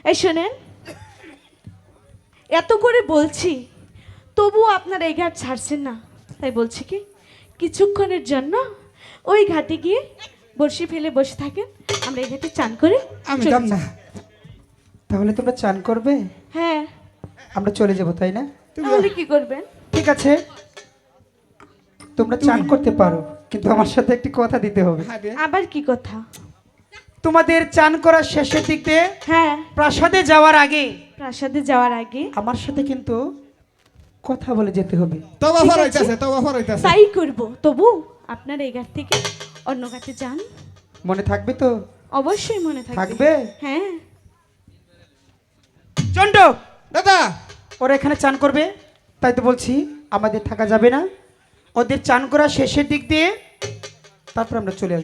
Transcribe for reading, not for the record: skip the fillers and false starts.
এই শোনেন, এত করে বলছি তবু আপনারা এই ঘাট ছাড়ছেন না। তাই বলছি কি, কিছুক্ষণের জন্য ওই ঘাটে গিয়ে বড়শি ফেলে বসে থাকেন, আমরা এই ঘাটে চান করে আমি চলে যাব যাই। না। তাহলে তোমরা চান করবে, হ্যাঁ, আমরা চলে যাব, তাই না? তাহলে কি করবেন? ঠিক আছে, তোমরা চান করতে পারো, কিন্তু আমার সাথে একটি কথা দিতে হবে। হ্যাঁ রে। আবার কি কথা? তোমাদের চান করার শেষের দিক দিয়ে হ্যাঁ, প্রাসাদে যাওয়ার আগে প্রাসাদে যাওয়ার আগে আমার সাথে কিন্তু কথা বলে যেতে হবে। তওবা ঠিক ফরাইতাছে, আছে। তওবা ফরাইতাছে। তাই করব। তবু আপনারা এই ঘাট থেকে অন্য ঘাটে যান, মনে থাকবে তো? অবশ্যই মনে থাকবে। থাকবে? হ্যাঁ। চন্ড, দাদা, ওরা এখানে চান করবে, তাই তো বলছি আমাদের থাকা যাবে না। ওদের চান করা শেষের দিক দিয়ে তারপর আমরা চলে আসবো।